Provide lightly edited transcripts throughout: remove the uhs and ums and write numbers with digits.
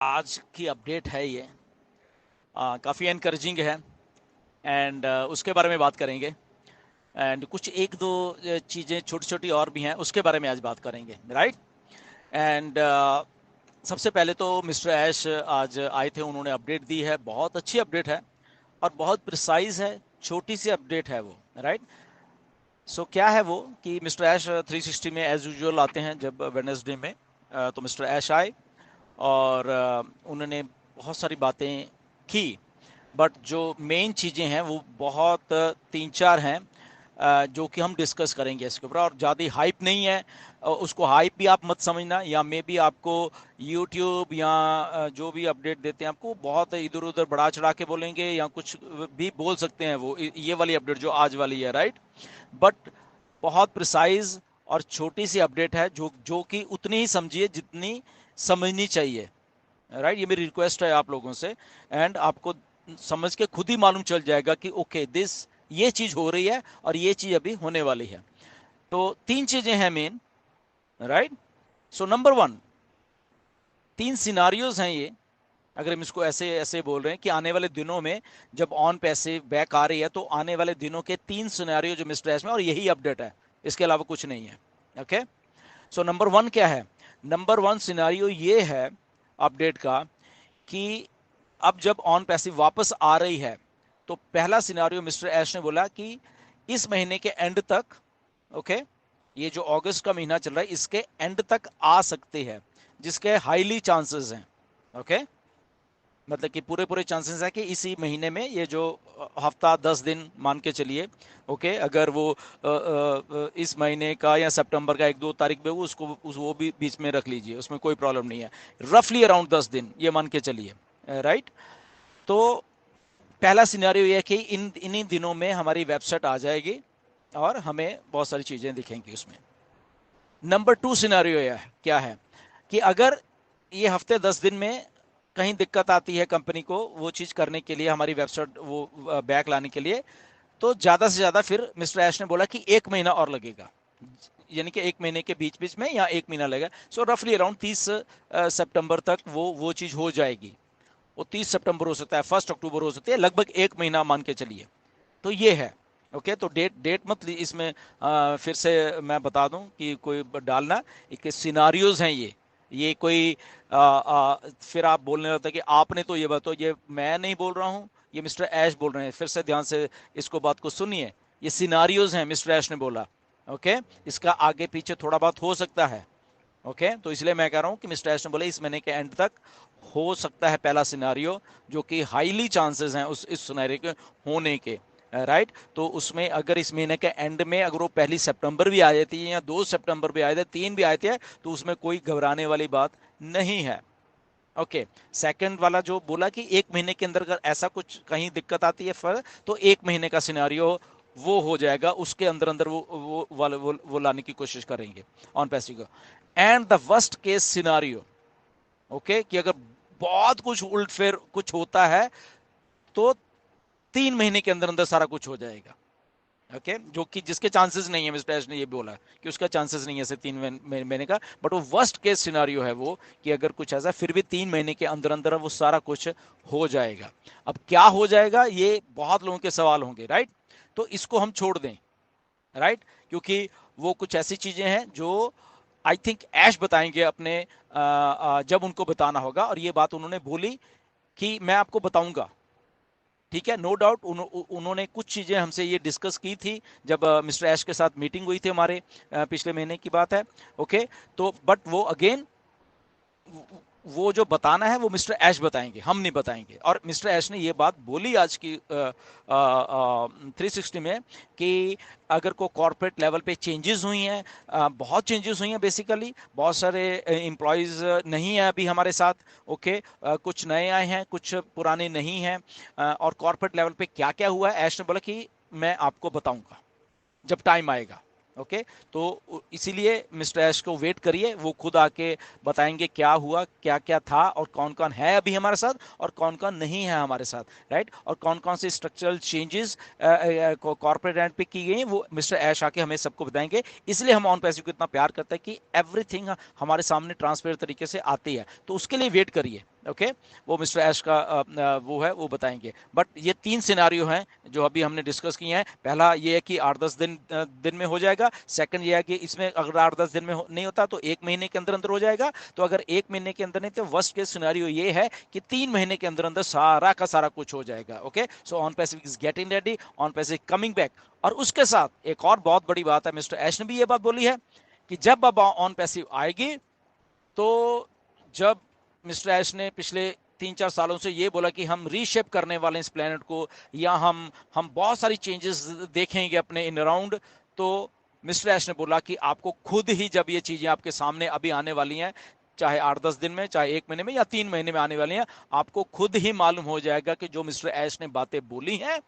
आज की अपडेट है ये, काफ़ी एनकरेजिंग है। एंड उसके बारे में बात करेंगे। एंड कुछ एक दो चीज़ें छोटी छोटी और भी हैं, उसके बारे में आज बात करेंगे, राइट। एंड सबसे पहले तो मिस्टर ऐश आज आए थे, उन्होंने अपडेट दी है, बहुत अच्छी अपडेट है और बहुत प्रिसाइज है। छोटी सी अपडेट है वो, राइट। सो क्या है वो कि मिस्टर ऐश 360 में एज यूजुअल आते हैं जब वेडनेसडे में। तो मिस्टर ऐश आए और उन्होंने बहुत सारी बातें की, बट जो मेन चीज़ें हैं वो बहुत तीन चार हैं, जो कि हम डिस्कस करेंगे इसके ऊपर। और ज़्यादा हाइप नहीं है, उसको हाइप भी आप मत समझना, या मे बी आपको यूट्यूब या जो भी अपडेट देते हैं आपको बहुत इधर उधर बढ़ा चढ़ा के बोलेंगे या कुछ भी बोल सकते हैं वो, ये वाली अपडेट जो आज वाली है, राइट। बट बहुत प्रिसाइज और छोटी सी अपडेट है, जो जो कि उतनी ही समझिए जितनी समझनी चाहिए, राइट। ये मेरी रिक्वेस्ट है आप लोगों से। एंड आपको समझ के खुद ही मालूम चल जाएगा कि ओके दिस, ये चीज हो रही है और ये चीज अभी होने वाली है। तो तीन चीजें हैं main, right. So number one, तीन सिनारियोज हैं ये। अगर हम इसको ऐसे ऐसे बोल रहे हैं कि आने वाले दिनों में जब ऑन पैसे बैक आ रही है, तो आने वाले दिनों के तीन सिनारियो जो मिस्टर एस में, और यही अपडेट है, इसके अलावा कुछ नहीं है। ओके। सो नंबर वन क्या है? नंबर वन सिनारियो ये है अपडेट का कि अब जब ऑन पैसिव वापस आ रही है, तो पहला सिनारियो मिस्टर ऐश ने बोला कि इस महीने के एंड तक, ओके, ये जो अगस्त का महीना चल रहा है इसके एंड तक आ सकते हैं, जिसके हाईली चांसेस हैं। ओके, मतलब कि पूरे पूरे चांसेस है कि इसी महीने में, ये जो हफ्ता 10 दिन मान के चलिए, ओके, अगर वो इस महीने का या सितंबर का 1-2 तारीख में, वो उसको वो भी बीच में रख लीजिए, उसमें कोई प्रॉब्लम नहीं है। रफली अराउंड 10 दिन ये मान के चलिए, राइट। तो पहला सिनेरियो ये है कि इन इन्हीं दिनों में हमारी वेबसाइट आ जाएगी और हमें बहुत सारी चीजें दिखेंगी उसमें। नंबर टू सिनेरियो यह है, क्या है कि अगर ये हफ्ते 10 दिन में कहीं दिक्कत आती है कंपनी को वो चीज करने के लिए, हमारी वेबसाइट वो बैक लाने के लिए, तो ज्यादा से ज्यादा फिर मिस्टर ऐश ने बोला कि 1 महीना और लगेगा, यानी कि 1 महीने के बीच बीच में या 1 महीना लगेगा। सो रफली अराउंड 30 सितंबर तक वो चीज हो जाएगी। वो 30 सितंबर हो सकता है, 1 अक्टूबर हो सकती है, लगभग 1 महीना मान के चलिए। तो ये है। ओके, तो डेट डेट मत इसमें फिर से मैं बता दूं कि कोई डालना, एक सिनारियोज हैं ये कोई फिर आप बोलने लगता है कि आपने तो ये बताओ, ये मैं नहीं बोल रहा हूं, ये मिस्टर ऐश बोल रहे हैं। फिर से ध्यान से इसको बात को सुनिए, ये सिनारियोज हैं, मिस्टर ऐश ने बोला। ओके, इसका आगे पीछे थोड़ा बहुत हो सकता है। ओके, तो इसलिए मैं कह रहा हूं कि मिस्टर एस ने बोले इस महीने के एंड तक हो सकता है पहला सिनारियो, जो कि हाईली चांसेस हैं उस इस सिनारियो के होने के, राइट। तो उसमें अगर इस महीने के एंड में अगर वो 1 सितंबर भी आ जाती है या 2 सितंबर भी आए थे, 3 भी आए थे, तो उसमें कोई घबराने वाली बात नहीं है। ओके, सेकंड वाला जो बोला कि 1 महीने के अंदर अगर ऐसा कुछ कहीं दिक्कत आती है फर्क, तो 1 महीने का सिनारियो वो हो जाएगा, उसके अंदर अंदर वो लाने की कोशिश करेंगे ऑन पैसिव को। And the worst case scenario, okay, कि अगर बहुत कुछ उल्ट फेर कुछ होता है, तो 3 महीने के अंदर अंदर सारा कुछ हो जाएगा। ओके, जो कि जिसके चांसेस नहीं है, मिस्टर एश ने ये बोला कि उसका चांसेस नहीं है ऐसे 3 महीने का। बट वो वर्स्ट केस सिनारियो है वो, कि अगर कुछ ऐसा, फिर भी 3 महीने के अंदर अंदर वो सारा कुछ हो जाएगा। अब क्या हो जाएगा, ये बहुत लोगों के सवाल होंगे, राइट। तो इसको हम छोड़ दें, राइट, क्योंकि वो कुछ ऐसी चीजें हैं जो आई थिंक ऐश बताएंगे अपने जब उनको बताना होगा। और ये बात उन्होंने बोली कि मैं आपको बताऊंगा, ठीक है, नो डाउट। उन्होंने कुछ चीजें हमसे ये डिस्कस की थी जब मिस्टर ऐश के साथ मीटिंग हुई थी हमारे, पिछले महीने की बात है। ओके, तो बट वो अगेन, वो जो बताना है वो मिस्टर ऐश बताएंगे, हम नहीं बताएंगे। और मिस्टर ऐश ने ये बात बोली आज की 360 में, कि अगर को कॉर्पोरेट लेवल पे चेंजेस हुई हैं, बहुत चेंजेस हुई हैं, बेसिकली बहुत सारे एम्प्लॉयज नहीं है अभी हमारे साथ। ओके, कुछ नए आए हैं, कुछ पुराने नहीं हैं, और कॉर्पोरेट लेवल पे क्या क्या हुआ है, ऐश ने बोला कि मैं आपको बताऊंगा जब टाइम आएगा। ओके, तो इसीलिए मिस्टर ऐश को वेट करिए, वो खुद आके बताएंगे क्या हुआ, क्या क्या था, और कौन कौन है अभी हमारे साथ और कौन कौन नहीं है हमारे साथ, राइट। और कौन कौन से स्ट्रक्चरल चेंजेस कॉर्पोरेट एंड पे की गई, वो मिस्टर ऐश आके हमें सबको बताएंगे। इसलिए हम ऑन पैसिव को इतना प्यार करते हैं कि एवरीथिंग हमारे सामने ट्रांसपेरेंट तरीके से आती है, तो उसके लिए वेट करिए। ओके वो मिस्टर ऐश का वो है, वो बताएंगे। बट ये 3 सिनारियो हैं जो अभी हमने डिस्कस किए हैं। पहला ये है कि 8-10 दिन में हो जाएगा। सेकंड ये है कि इसमें अगर 8-10 दिन में नहीं होता तो 1 महीने के अंदर अंदर हो जाएगा। तो अगर 1 महीने के अंदर नहीं तो वर्स्ट केस सिनारियो ये है कि 3 महीने के अंदर अंदर सारा का सारा कुछ हो जाएगा। Okay so on passive is getting ready, on passive coming back. और उसके साथ एक और बहुत बड़ी बात है, मिस्टर ऐश ने भी ये बात बोली है कि जब अब ऑन पैसिव आएगी तो जब मिस्टर ऐश ने पिछले 3-4 सालों से ये बोला कि हम रीशेप करने वाले इस प्लेनेट को, या हम बहुत सारी चेंजेस देखेंगे अपने इन अराउंड, तो मिस्टर ऐश ने बोला कि आपको खुद ही जब ये चीजें आपके सामने अभी आने वाली हैं, चाहे 8-10 दिन में, चाहे 1 महीने में या 3 महीने में आने वाली हैं, आपको खुद ही मालूम हो जाएगा कि जो मिस्टर ऐश ने बातें बोली हैं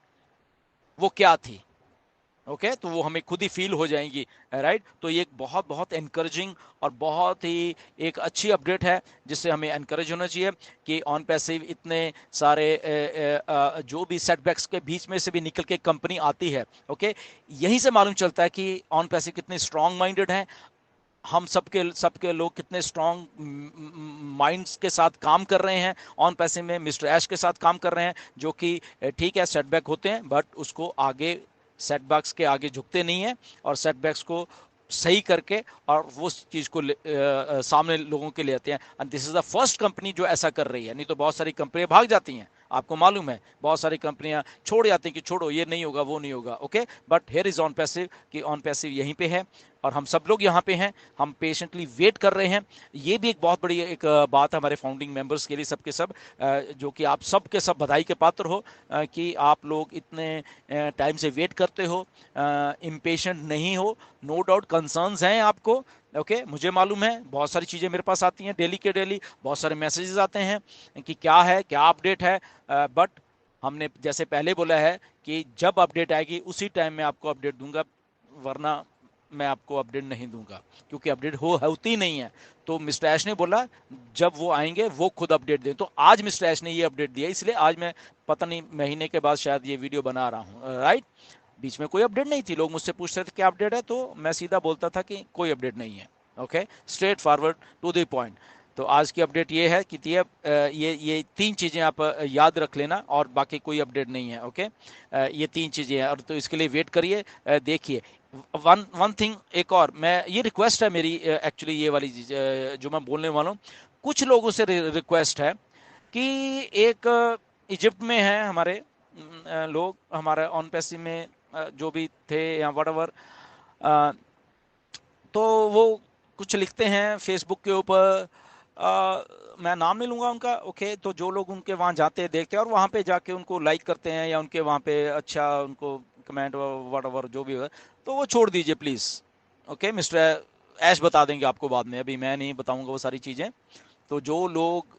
वो क्या थी। ओके तो वो हमें खुद ही फील हो जाएंगी, राइट। तो ये एक बहुत बहुत एनकरेजिंग और बहुत ही एक अच्छी अपडेट है जिससे हमें एनकरेज होना चाहिए कि ऑन पैसिव इतने सारे जो भी सेटबैक्स के बीच में से भी निकल के कंपनी आती है। ओके यहीं से मालूम चलता है कि ऑन पैसिव कितने स्ट्रांग माइंडेड हैं, हम सबके सबके लोग कितने स्ट्रांग माइंड्स के साथ काम कर रहे हैं ऑन पैसे में, मिस्टर ऐश के साथ काम कर रहे हैं, जो कि ठीक है सेटबैक होते हैं बट उसको आगे सेटबैक्स के आगे झुकते नहीं है और सेटबैक्स को सही करके और वो चीज को सामने लोगों के ले आते हैं। And this is the first company जो ऐसा कर रही है। नहीं तो बहुत सारी कंपनियां भाग जाती हैं, आपको मालूम है, बहुत सारी कंपनियां छोड़ जाती हैं कि छोड़ो ये नहीं होगा वो नहीं होगा। Okay but here is on passive कि ऑन पैसिव यहीं पे है और हम सब लोग यहाँ पे हैं, हम पेशेंटली वेट कर रहे हैं। ये भी एक बहुत बड़ी एक बात है हमारे फाउंडिंग मेंबर्स के लिए, सबके सब जो कि आप सब के सब बधाई के पात्र हो कि आप लोग इतने टाइम से वेट करते हो, इम्पेशेंट नहीं हो। नो डाउट कंसर्न्स हैं आपको। ओके मुझे मालूम है, बहुत सारी चीज़ें मेरे पास आती हैं डेली के डेली, बहुत सारे मैसेजेस आते हैं कि क्या है, क्या अपडेट है। बट हमने जैसे पहले बोला है कि जब अपडेट आएगी उसी टाइम मैं आपको अपडेट दूंगा, वरना मैं आपको अपडेट नहीं दूंगा, क्योंकि अपडेट होती नहीं है। तो मिस्टर ऐश ने बोला जब वो आएंगे वो खुद अपडेट दें, तो आज मिस्टर ऐश ने ये अपडेट दिया, इसलिए आज मैं पता नहीं महीने के बाद शायद ये वीडियो बना रहा हूँ, राइट। बीच में कोई अपडेट नहीं थी, लोग मुझसे पूछते थे क्या अपडेट है, तो मैं सीधा बोलता था कि कोई अपडेट नहीं है। Okay straight forward to the point. तो आज की अपडेट ये है कि ये 3 चीज़ें आप याद रख लेना और बाकी कोई अपडेट नहीं है। ओके ये 3 चीज़ें हैं और तो इसके लिए वेट करिए, देखिए। वन थिंग एक और, मैं ये रिक्वेस्ट है मेरी एक्चुअली ये वाली चीज जो मैं बोलने वाला हूँ, कुछ लोगों से रिक्वेस्ट है कि एक इजिप्ट में है हमारे लोग, हमारे ऑन पैसी में जो भी थे या वटएवर, तो वो कुछ लिखते हैं फेसबुक के ऊपर, मैं नाम नहीं लूंगा उनका। ओके तो जो लोग उनके वहाँ जाते हैं देखते हैं और वहाँ पे जाके उनको लाइक करते हैं या उनके वहाँ पे अच्छा उनको कमेंट वटएवर जो भी है, तो वो छोड़ दीजिए प्लीज़। ओके मिस्टर ऐश बता देंगे आपको बाद में, अभी मैं नहीं बताऊंगा वो सारी चीज़ें। तो जो लोग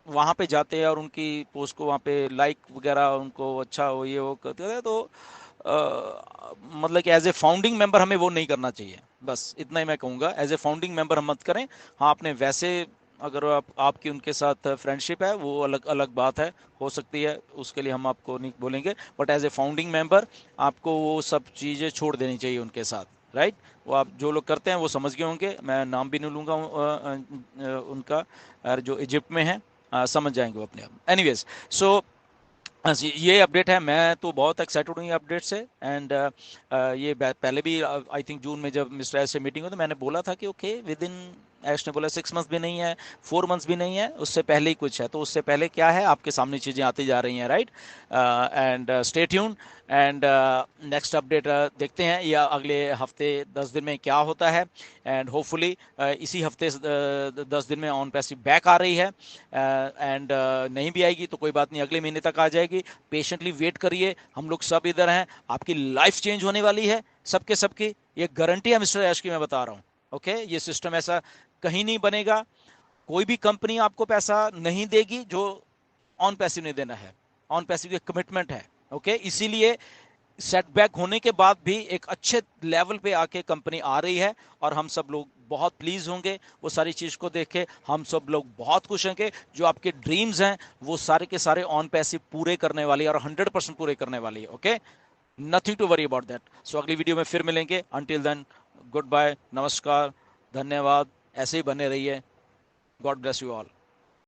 वहाँ पे जाते हैं और उनकी पोस्ट को वहाँ पे लाइक वगैरह उनको अच्छा हो ये वो करते हैं, तो मतलब कि एज ए फाउंडिंग मेंबर हमें वो नहीं करना चाहिए, बस इतना ही मैं कहूँगा। एज ए फाउंडिंग मेंबर हम मत करें। हाँ आपने वैसे अगर आपकी उनके साथ फ्रेंडशिप है वो अलग अलग बात है, हो सकती है, उसके लिए हम आपको नहीं बोलेंगे, but as a founding member आपको वो सब चीज़ें छोड़ देनी चाहिए उनके साथ, राइट। वो आप जो लोग करते हैं वो समझ गए होंगे, मैं नाम भी नहीं लूँगा उनका, जो इजिप्ट में है, समझ जाएंगे वो अपने आप। एनीवेज सो ये अपडेट है, मैं तो बहुत एक्साइटेड हूँ ये अपडेट से। एंड ये पहले भी आई थिंक जून में जब मिस्टर एस से मीटिंग हुई तो मैंने बोला था कि ओके विद इन, एश ने बोला 6 मंथ्स भी नहीं है, 4 मंथ्स भी नहीं है, उससे पहले ही कुछ है। तो उससे पहले क्या है, आपके सामने चीज़ें आती जा रही हैं, right. And stay tune and next update देखते हैं या अगले हफ्ते 10 दिन में क्या होता है। एंड होपफुली इसी हफ्ते 10 दिन में ऑन पैसिव बैक आ रही है। एंड नहीं भी आएगी तो कोई बात नहीं, अगले महीने तक आ जाएगी। पेशेंटली वेट करिए, हम लोग सब इधर हैं, आपकी लाइफ चेंज होने वाली है सबके सबकी, ये गारंटी है मिस्टर ऐश की, मैं बता रहा हूँ। ओके ये सिस्टम ऐसा कहीं नहीं बनेगा, कोई भी कंपनी आपको पैसा नहीं देगी जो ऑन पैसिव नहीं देना है, ऑन पैसिव की कमिटमेंट है। ओके इसीलिए सेटबैक होने के बाद भी एक अच्छे लेवल पे आके कंपनी आ रही है और हम सब लोग बहुत प्लीज होंगे वो सारी चीज को देख के, हम सब लोग बहुत खुश होंगे। जो आपके ड्रीम्स हैं वो सारे के सारे ऑन पैसिव पूरे करने वाली है और 100% पूरे करने वाली है। Okay nothing to worry about that. So अगली वीडियो में फिर मिलेंगे, अंटिल देन गुड बाय, नमस्कार, धन्यवाद, ऐसे ही बने रहिए, गॉड ब्लेस यू ऑल।